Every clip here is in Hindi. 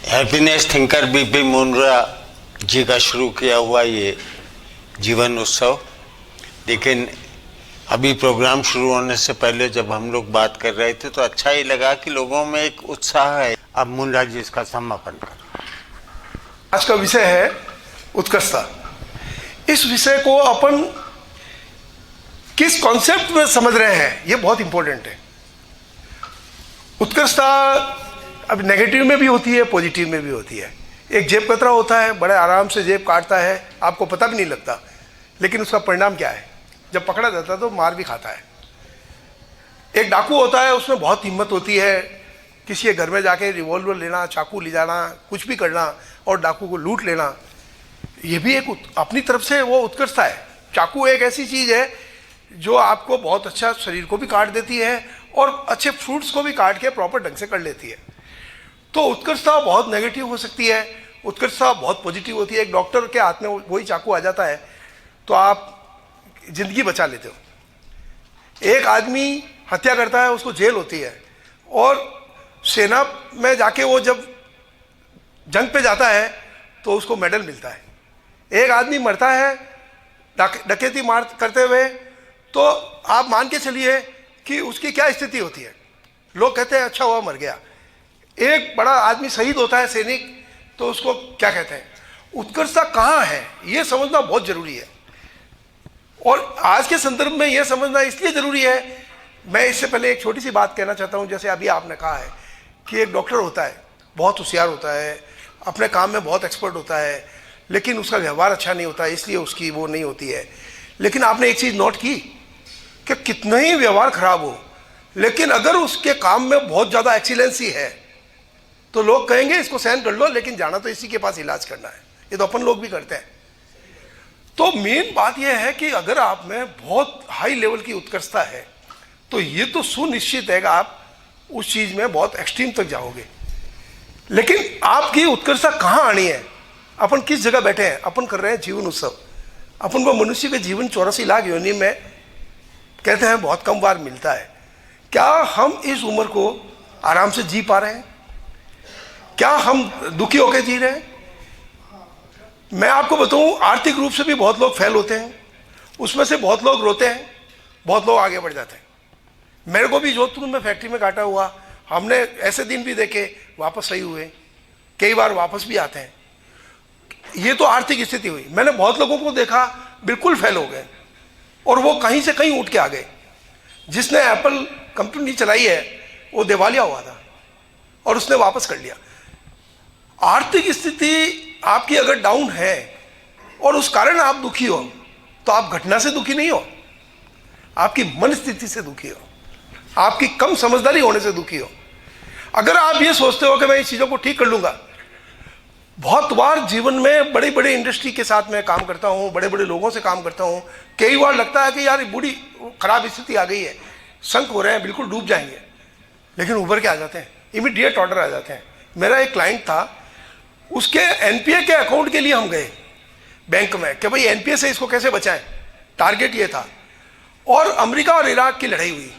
हैप्पीनेस थिंकर बीपी मुंद्रा जी का शुरू किया हुआ ये जीवन उत्सव। लेकिन अभी प्रोग्राम शुरू होने से पहले जब हम लोग बात कर रहे थे तो अच्छा ही लगा कि लोगों में एक उत्साह है। अब मुंद्रा जी इसका समापन कर। आज का विषय है उत्कर्षता। इस विषय को अपन किस कॉन्सेप्ट में समझ रहे हैं ये बहुत इंपॉर्टेंट है। उत्कर्षता अब नेगेटिव में भी होती है, पॉजिटिव में भी होती है। एक जेब कतरा होता है, बड़े आराम से जेब काटता है, आपको पता भी नहीं लगता, लेकिन उसका परिणाम क्या है? जब पकड़ा जाता है तो मार भी खाता है। एक डाकू होता है, उसमें बहुत हिम्मत होती है, किसी के घर में जाके रिवॉल्वर लेना, चाकू ले जाना, कुछ भी करना और डाकू को लूट लेना, ये भी एक अपनी तरफ से वो उत्कर्षता है। चाकू एक ऐसी चीज़ है जो आपको बहुत अच्छा शरीर को भी काट देती है और अच्छे फ्रूट्स को भी काट के प्रॉपर ढंग से कर लेती है। तो उत्कर्षता बहुत नेगेटिव हो सकती है, उत्कर्षता बहुत पॉजिटिव होती है। एक डॉक्टर के हाथ में वही चाकू आ जाता है तो आप जिंदगी बचा लेते हो। एक आदमी हत्या करता है, उसको जेल होती है, और सेना में जाके वो जब जंग पे जाता है तो उसको मेडल मिलता है। एक आदमी मरता है डकैती मार करते हुए, तो आप मान के चलिए कि उसकी क्या स्थिति होती है। लोग कहते हैं अच्छा हुआ मर गया। एक बड़ा आदमी शहीद होता है, सैनिक, तो उसको क्या कहते हैं? उत्कर्षता कहाँ है ये समझना बहुत जरूरी है। और आज के संदर्भ में यह समझना इसलिए जरूरी है, मैं इससे पहले एक छोटी सी बात कहना चाहता हूँ। जैसे अभी आपने कहा है कि एक डॉक्टर होता है, बहुत होशियार होता है, अपने काम में बहुत एक्सपर्ट होता है, लेकिन उसका व्यवहार अच्छा नहीं होता है, इसलिए उसकी वो नहीं होती है। लेकिन आपने एक चीज़ नोट की कि कितना ही व्यवहार खराब हो, लेकिन अगर उसके काम में बहुत ज़्यादा एक्सीलेंसी है तो लोग कहेंगे इसको सहन कर लो, लेकिन जाना तो इसी के पास इलाज करना है। ये तो अपन लोग भी करते हैं। तो मेन बात यह है कि अगर आप में बहुत हाई लेवल की उत्कर्षता है तो ये तो सुनिश्चित है कि आप उस चीज़ में बहुत एक्सट्रीम तक जाओगे। लेकिन आपकी उत्कर्षता कहाँ आनी है? अपन किस जगह बैठे हैं? अपन कर रहे हैं जीवन उत्सव। अपन को मनुष्य के जीवन 84 लाख योनि में कहते हैं बहुत कम बार मिलता है। क्या हम इस उम्र को आराम से जी पा रहे हैं? क्या हम दुखी होकर जी रहे हैं? मैं आपको बताऊं, आर्थिक रूप से भी बहुत लोग फेल होते हैं, उसमें से बहुत लोग रोते हैं, बहुत लोग आगे बढ़ जाते हैं। मेरे को भी जोधपुर में फैक्ट्री में काटा हुआ, हमने ऐसे दिन भी देखे वापस सही हुए, कई बार वापस भी आते हैं। ये तो आर्थिक स्थिति हुई। मैंने बहुत लोगों को देखा बिल्कुल फेल हो गए और वो कहीं से कहीं उठ के आ गए। जिसने एप्पल कंपनी चलाई है वो दिवालिया हुआ था और उसने वापस कर लिया। आर्थिक स्थिति आपकी अगर डाउन है और उस कारण आप दुखी हो तो आप घटना से दुखी नहीं हो, आपकी मन स्थिति से दुखी हो, आपकी कम समझदारी होने से दुखी हो। अगर आप ये सोचते हो कि मैं इस चीज़ों को ठीक कर लूँगा, बहुत बार जीवन में बड़ी बड़ी इंडस्ट्री के साथ मैं काम करता हूँ, बड़े बड़े लोगों से काम करता हूँ, कई बार लगता है कि यार बूढ़ी खराब स्थिति आ गई है, संक हो रहे हैं, बिल्कुल डूब जाएंगे, लेकिन उभर के आ जाते हैं, इमीडिएट ऑर्डर आ जाते हैं। मेरा एक क्लाइंट था, उसके एनपीए के अकाउंट के लिए हम गए बैंक में कि भाई एनपीए से इसको कैसे बचाएं, टारगेट ये था। और अमेरिका और इराक की लड़ाई हुई,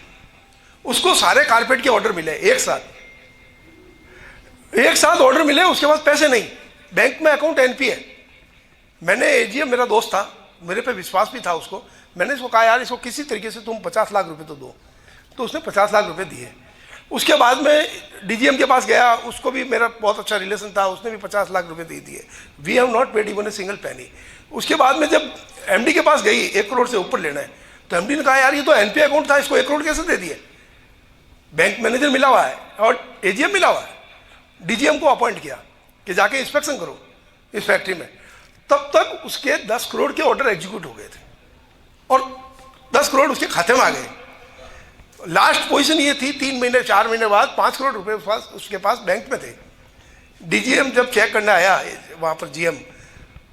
उसको सारे कारपेट के ऑर्डर मिले एक साथ ऑर्डर मिले, उसके बाद पैसे नहीं, बैंक में अकाउंट एनपीए। मैंने एजीएम, मेरा दोस्त था, मेरे पे विश्वास भी था उसको, मैंने इसको कहा यार इसको किसी तरीके से तुम 50 लाख रुपए तो दो। तो उसने 50 लाख रुपए दिए। उसके बाद में डीजीएम के पास गया, उसको भी मेरा बहुत अच्छा रिलेशन था, उसने भी 50 लाख रुपए दे दिए। We have not paid even a single penny. उसके बाद में जब एमडी के पास गई 1 करोड़ से ऊपर लेना है, तो एमडी ने कहा यार ये तो एनपीए अकाउंट था, इसको 1 करोड़ कैसे दे दिए? बैंक मैनेजर मिला हुआ है और एजीएम मिला हुआ है। डीजीएम को अपॉइंट किया कि जाके इंस्पेक्शन करो इस फैक्ट्री में। तब तक उसके 10 करोड़ के ऑर्डर एग्जीक्यूट हो गए थे और 10 करोड़ उसके खाते में आ गए। लास्ट पोजीशन ये थी, 3 महीने 4 महीने बाद 5 करोड़ रुपए उसके पास बैंक में थे। डीजीएम जब चेक करने आया वहाँ पर जीएम,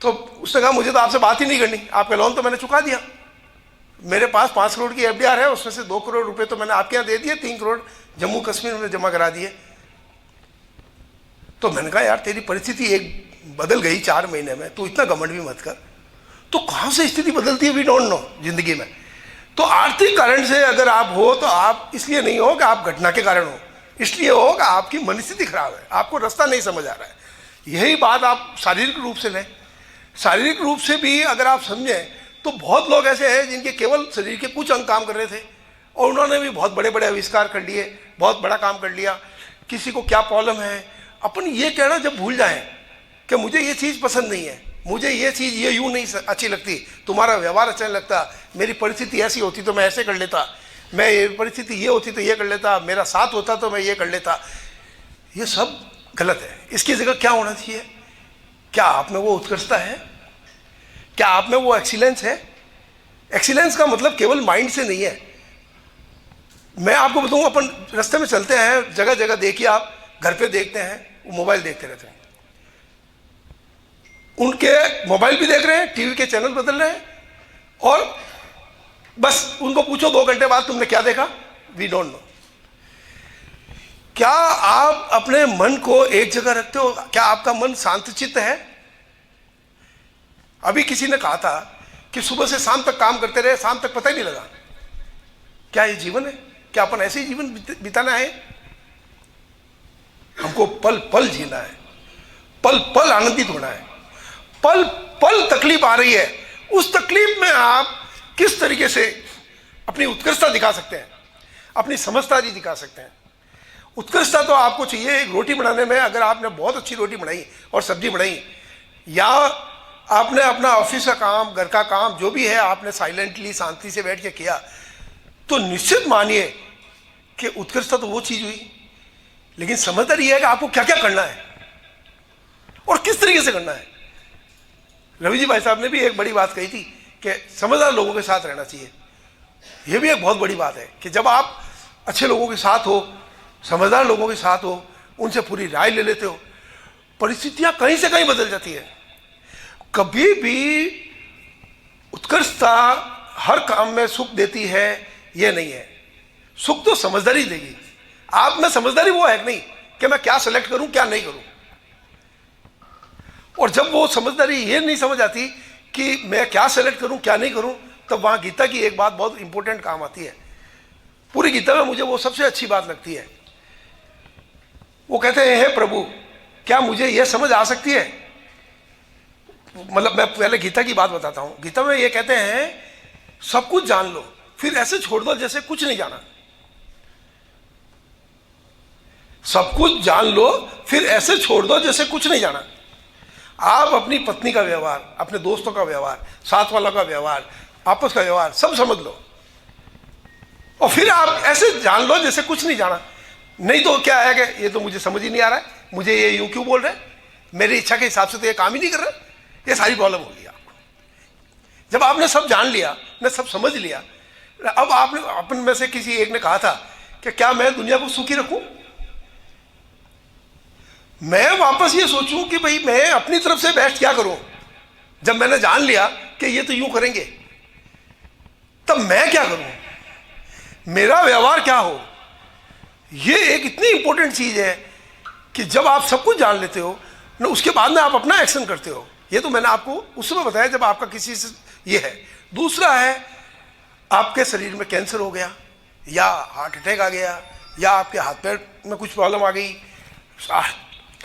तो उसने कहा मुझे तो आपसे बात ही नहीं करनी, आपका लोन तो मैंने चुका दिया, मेरे पास 5 करोड़ की एफडीआर है, उसमें से 2 करोड़ रुपए तो मैंने आपके यहाँ दे दिए, 3 करोड़ जम्मू कश्मीर में जमा करा दिए। तो मैंने कहा यार तेरी परिस्थिति एक बदल गई 4 महीने में, तू इतना घमंड भी मत कर। तो कहाँ से स्थिति बदलती है वी डोंट नो जिंदगी में। तो आर्थिक कारण से अगर आप हो तो आप इसलिए नहीं हो कि आप घटना के कारण हो, इसलिए हो कि आपकी मनस्थिति खराब है, आपको रास्ता नहीं समझ आ रहा है। यही बात आप शारीरिक रूप से लें। शारीरिक रूप से भी अगर आप समझें तो बहुत लोग ऐसे हैं जिनके केवल शरीर के कुछ अंग काम कर रहे थे और उन्होंने भी बहुत बड़े बड़े आविष्कार कर लिए, बहुत बड़ा काम कर लिया। किसी को क्या प्रॉब्लम है, अपन ये कहना जब भूल जाएं कि मुझे ये चीज़ पसंद नहीं है, मुझे ये चीज़ ये यूँ नहीं अच्छी लगती, तुम्हारा व्यवहार अच्छा नहीं लगता, मेरी परिस्थिति ऐसी होती तो मैं ऐसे कर लेता, मैं ये परिस्थिति ये होती तो ये कर लेता, मेरा साथ होता तो मैं ये कर लेता, ये सब गलत है। इसकी जगह क्या होना चाहिए? क्या आप में वो उत्कृष्टता है? क्या आप में वो एक्सीलेंस है? एक्सीलेंस का मतलब केवल माइंड से नहीं है। मैं आपको बताऊँ, अपन रास्ते में चलते हैं, जगह जगह देखिए, आप घर पे देखते हैं, वो मोबाइल देखते रहते हैं, उनके मोबाइल भी देख रहे हैं, टीवी के चैनल बदल रहे हैं, और बस उनको पूछो 2 घंटे बाद तुमने क्या देखा, वी डोंट नो। क्या आप अपने मन को एक जगह रखते हो? क्या आपका मन शांतचित्त है? अभी किसी ने कहा था कि सुबह से शाम तक काम करते रहे, शाम तक पता ही नहीं लगा। क्या ये जीवन है? क्या अपन ऐसे ही जीवन बिताना है? हमको पल पल जीना है, पल पल आनंदित होना है। पल पल तकलीफ आ रही है, उस तकलीफ में आप किस तरीके से अपनी उत्कृष्टता दिखा सकते हैं, अपनी समझदारी दिखा सकते हैं। उत्कृष्टता तो आपको चाहिए एक रोटी बनाने में। अगर आपने बहुत अच्छी रोटी बनाई और सब्जी बनाई, या आपने अपना ऑफिस का काम, घर का काम जो भी है, आपने साइलेंटली शांति से बैठ के किया, तो निश्चित मानिए कि उत्कृष्टता तो वो चीज हुई। लेकिन समझदारी है कि आपको क्या क्या करना है और किस तरीके से करना है। रवि जी भाई साहब ने भी एक बड़ी बात कही थी कि समझदार लोगों के साथ रहना चाहिए। यह भी एक बहुत बड़ी बात है कि जब आप अच्छे लोगों के साथ हो, समझदार लोगों के साथ हो, उनसे पूरी राय ले लेते हो, परिस्थितियां कहीं से कहीं बदल जाती है। कभी भी उत्कृष्टता हर काम में सुख देती है ये नहीं है। सुख तो समझदारी देगी। आप में समझदारी वो है कि नहीं कि मैं क्या सेलेक्ट करूं क्या नहीं करूं। और जब वो समझदारी ये नहीं समझ आती कि मैं क्या सेलेक्ट करूं क्या नहीं करूं, तब वहां गीता की एक बात बहुत इंपॉर्टेंट काम आती है। पूरी गीता में मुझे वो सबसे अच्छी बात लगती है। वो कहते हैं, हे प्रभु, क्या मुझे ये समझ आ सकती है? मतलब मैं पहले गीता की बात बताता हूं। गीता में ये कहते हैं, सब कुछ जान लो फिर ऐसे छोड़ दो जैसे कुछ नहीं जाना। सब कुछ जान लो फिर ऐसे छोड़ दो जैसे कुछ नहीं जाना। आप अपनी पत्नी का व्यवहार, अपने दोस्तों का व्यवहार, साथ वालों का व्यवहार, आपस का व्यवहार सब समझ लो और फिर आप ऐसे जान लो जैसे कुछ नहीं जाना। नहीं तो क्या है कि ये तो मुझे समझ ही नहीं आ रहा है, मुझे ये यूं क्यों बोल रहे हैं, मेरी इच्छा के हिसाब से तो ये काम ही नहीं कर रहा। ये सारी प्रॉब्लम होगी आपको। जब आपने सब जान लिया, ने सब समझ लिया, अब आपने अपन में से किसी एक ने कहा था कि क्या मैं दुनिया को सुखी रखूं? मैं वापस ये सोचूं कि भाई मैं अपनी तरफ से बेस्ट क्या करूं। जब मैंने जान लिया कि ये तो यूं करेंगे, तब मैं क्या करूं, मेरा व्यवहार क्या हो। ये एक इतनी इंपॉर्टेंट चीज है कि जब आप सब कुछ जान लेते हो ना, उसके बाद में आप अपना एक्शन करते हो। ये तो मैंने आपको उस समय बताया जब आपका किसी से ये है। दूसरा है, आपके शरीर में कैंसर हो गया या हार्ट अटैक आ गया या आपके हाथ पैर में कुछ प्रॉब्लम आ गई,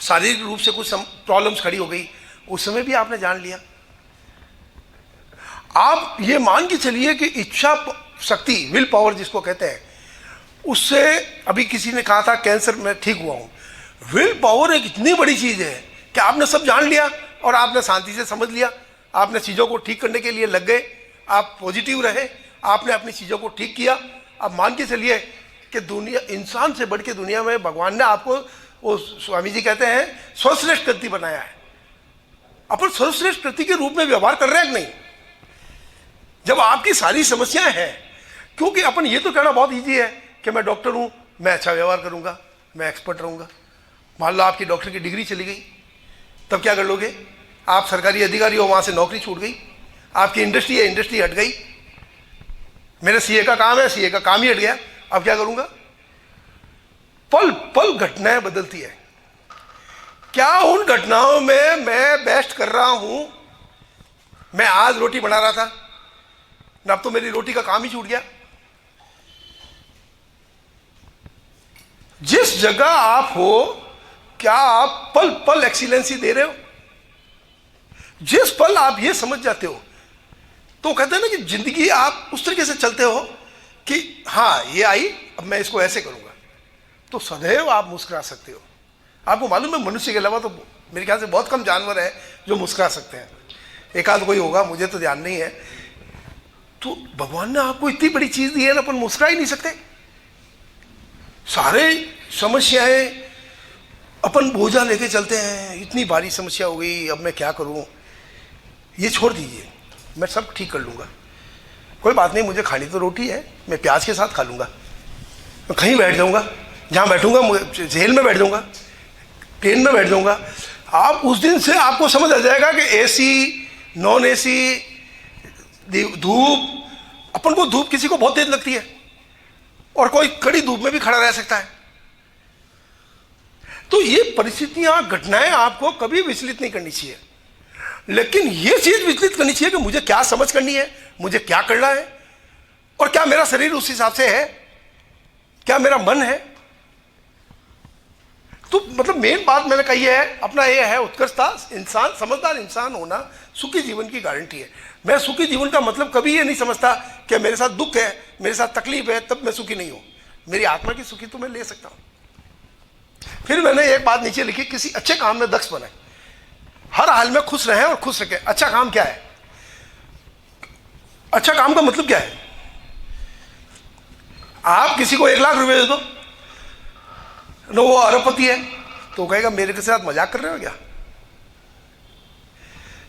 शारीरिक रूप से कुछ प्रॉब्लम्स खड़ी हो गई, उस समय भी आपने जान लिया। आप ये मान के चलिए कि इच्छा शक्ति, विल पावर जिसको कहते हैं, उससे अभी किसी ने कहा था कैंसर में ठीक हुआ हूं। विल पावर एक इतनी बड़ी चीज है कि आपने सब जान लिया और आपने शांति से समझ लिया, आपने चीजों को ठीक करने के लिए लग गए, आप पॉजिटिव रहे, आपने अपनी चीजों को ठीक किया। अब मान के चलिए कि दुनिया, इंसान से बढ़ के दुनिया में भगवान ने आपको, वो स्वामी जी कहते हैं, सर्वश्रेष्ठ कृति बनाया है। अपन सर्वश्रेष्ठ कृति के रूप में व्यवहार कर रहे हैं कि नहीं? जब आपकी सारी समस्याएं हैं, क्योंकि अपन ये तो कहना बहुत ईजी है कि मैं डॉक्टर हूं, मैं अच्छा व्यवहार करूंगा, मैं एक्सपर्ट रहूंगा। मान लो आपकी डॉक्टर की डिग्री चली गई, तब क्या कर लोगे? आप सरकारी अधिकारी हो, वहां से नौकरी छूट गई। आपकी इंडस्ट्री है, इंडस्ट्री हट गई। मेरे सीए का काम है, सीए का काम ही हट गया, अब क्या करूंगा? पल पल घटनाएं बदलती है। क्या उन घटनाओं में मैं बेस्ट कर रहा हूं? मैं आज रोटी बना रहा था ना, अब तो मेरी रोटी का काम ही छूट गया। जिस जगह आप हो क्या आप पल पल एक्सीलेंसी दे रहे हो? जिस पल आप ये समझ जाते हो तो कहते हैं ना कि जिंदगी आप उस तरीके से चलते हो कि हाँ ये आई, अब मैं इसको ऐसे करूंगा, तो सदैव आप मुस्कुरा सकते हो। आपको मालूम है मनुष्य के अलावा तो मेरे ख्याल से बहुत कम जानवर है जो मुस्कुरा सकते हैं, एक आध कोई होगा, मुझे तो ध्यान नहीं है। तो भगवान ने आपको इतनी बड़ी चीज दी है ना, अपन मुस्कुरा ही नहीं सकते। सारे समस्याएं अपन बोझा लेके चलते हैं, इतनी भारी समस्या हो गई, अब मैं क्या करूं, ये छोड़ दीजिए, मैं सब ठीक कर लूंगा, कोई बात नहीं, मुझे खानी तो रोटी है, मैं प्याज के साथ खा लूंगा, मैं कहीं बैठ जाऊंगा, जहां बैठूंगा जेल में बैठ जाऊंगा, ट्रेन में बैठ जाऊंगा। आप उस दिन से आपको समझ आ जाएगा कि एसी, नॉन एसी, धूप, अपन को धूप किसी को बहुत तेज लगती है और कोई कड़ी धूप में भी खड़ा रह सकता है। तो ये परिस्थितियां, घटनाएं आपको कभी विचलित नहीं करनी चाहिए, लेकिन ये चीज विचलित करनी चाहिए कि मुझे क्या समझ करनी है, मुझे क्या करना है, और क्या मेरा शरीर उस हिसाब से है, क्या मेरा मन है। तो मतलब मेन बात मैंने कही है, अपना ये है उत्कृष्टता, इंसान, समझदार इंसान होना सुखी जीवन की गारंटी है। मैं सुखी जीवन का मतलब कभी ये नहीं समझता कि मेरे साथ दुख है, मेरे साथ तकलीफ है, तब मैं सुखी नहीं हूं। मेरी आत्मा की सुखी तो मैं ले सकता हूं। फिर मैंने एक बात नीचे लिखी, किसी अच्छे काम में दक्ष बने, हर हाल में खुश रहें और खुश रखें। अच्छा काम क्या है? अच्छा काम का मतलब क्या है? आप किसी को 1 लाख रुपए दे दो न, वो अरबपति है तो कहेगा मेरे के साथ मजाक कर रहे हो क्या?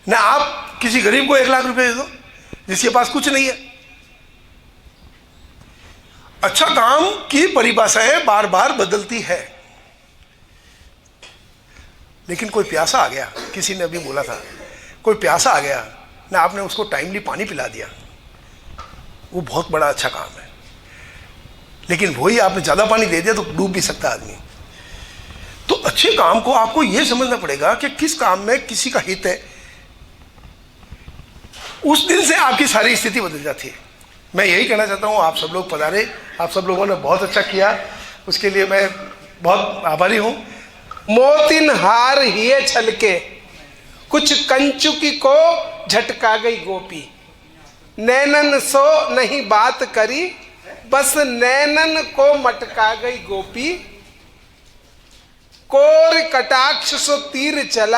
ना आप किसी गरीब को 1 लाख रुपए दे दो जिसके पास कुछ नहीं है। अच्छा काम की परिभाषाएं बार बार बदलती है, लेकिन कोई प्यासा आ गया, किसी ने अभी बोला था, कोई प्यासा आ गया ना, आपने उसको टाइमली पानी पिला दिया, वो बहुत बड़ा अच्छा काम है। लेकिन वही आपने ज्यादा पानी दे दिया तो डूब भी सकता आदमी। तो अच्छे काम को आपको यह समझना पड़ेगा कि किस काम में किसी का हित है, उस दिन से आपकी सारी स्थिति बदल जाती है। मैं यही कहना चाहता हूं, आप सब लोग पधारे, आप सब लोगों ने बहुत अच्छा किया, उसके लिए मैं बहुत आभारी हूं। मोतिन हार हिये छलके, कुछ कंचुकी को झटका गई गोपी, नैनन सो नहीं बात करी, बस नैनन को मटका गई गोपी, कोर कटाक्ष सो तीर चला।